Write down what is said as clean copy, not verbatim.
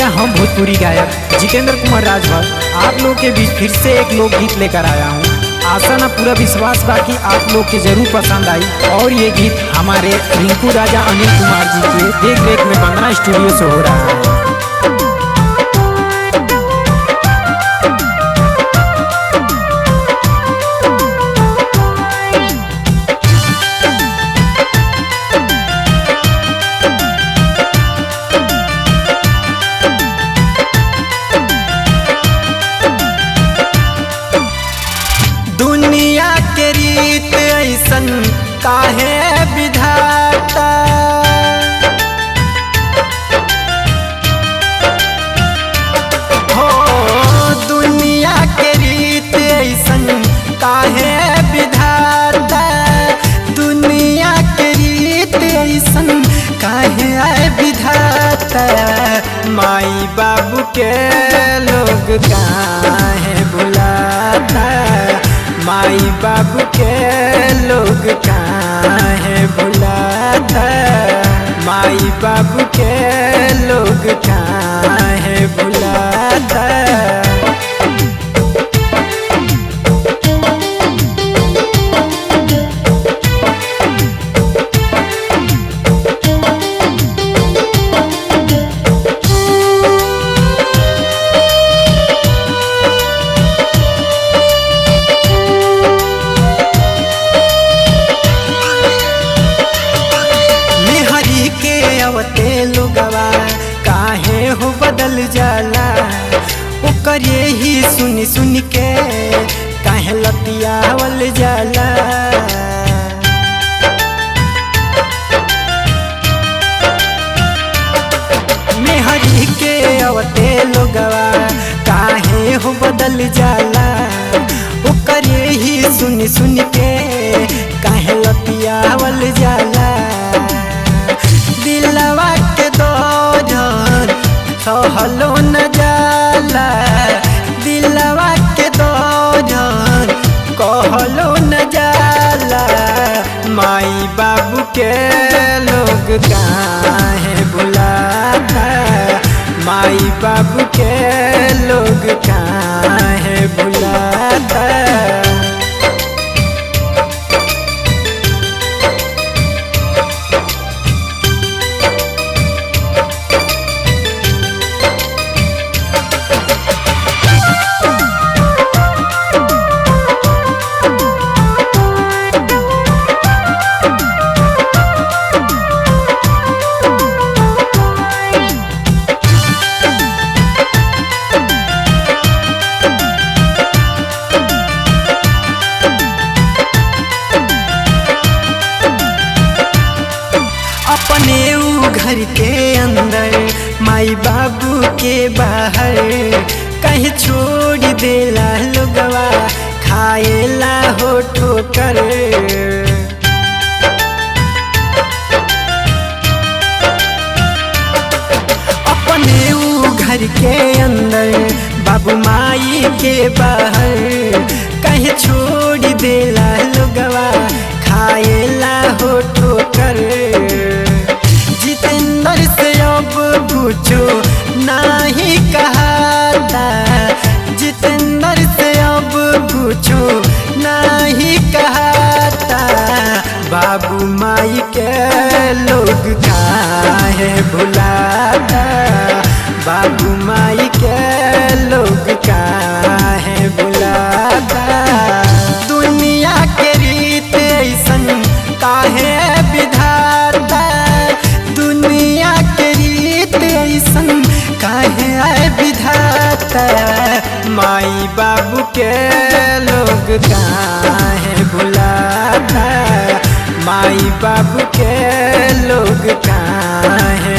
भैया हम भोजपुरी गायक जितेंद्र कुमार राजभर आप लोग के बीच फिर से एक लोकगीत लेकर आया हूँ। आशा ना पूरा विश्वास बाकी आप लोग के जरूर पसंद आई। और ये गीत हमारे रिंकू राजा अनिल कुमार जी के देख रेख में वंदना स्टूडियो से हो रहा है। दुनिया के रीत ऐसन काहे विधाता, हो दुनिया के रीत ऐसन काहे विधाता, दुनिया के रीत ऐसन काहे विधाता, माई बाबू के लोग काहे भुलाता, माई बाबू के लोग काहे भुलाता, माई बाबू के लोग काहे भुलाता। अवते लोगवा काहे हो बदल जाला, ओकर ही सुन सुन के काहे लतियावल जाला, मेहरी के अवते लोगवा काहे हो बदल जाला, ओकर ही सुन सुन के काहे लतियावल जाला, दिलवा के दौरान सहलो न जाला, दिलवा के दौरान कहलो न जाला, माई बाबू के लोग काहे भुलाता, माई बाबू के लोग काहे भुलाता। अपने ऊ घर के अंदर माई बाबू के बाहर कहीं छोड़ देला लोगवा खाएला हो ठोकर, अपने ऊ घर के अंदर बाबू माई के बाहर कहीं छोड़ देला लोगवा खाएला हो ठोकर, जितेंद्र से अब पूछो नहीं कहता, जितेंद्र से अब पूछो नहीं कहता, बाबू माई के लोग काहे भुलाता, बाबू माई के लोग काहे भुलाता, दुनिया के रीत ऐसन काहे विधाता, दुनिया के रीत ऐसन काहे विधाता, माई बाबू के लोग काहे भुलाता, माई बाबू के लोग काहे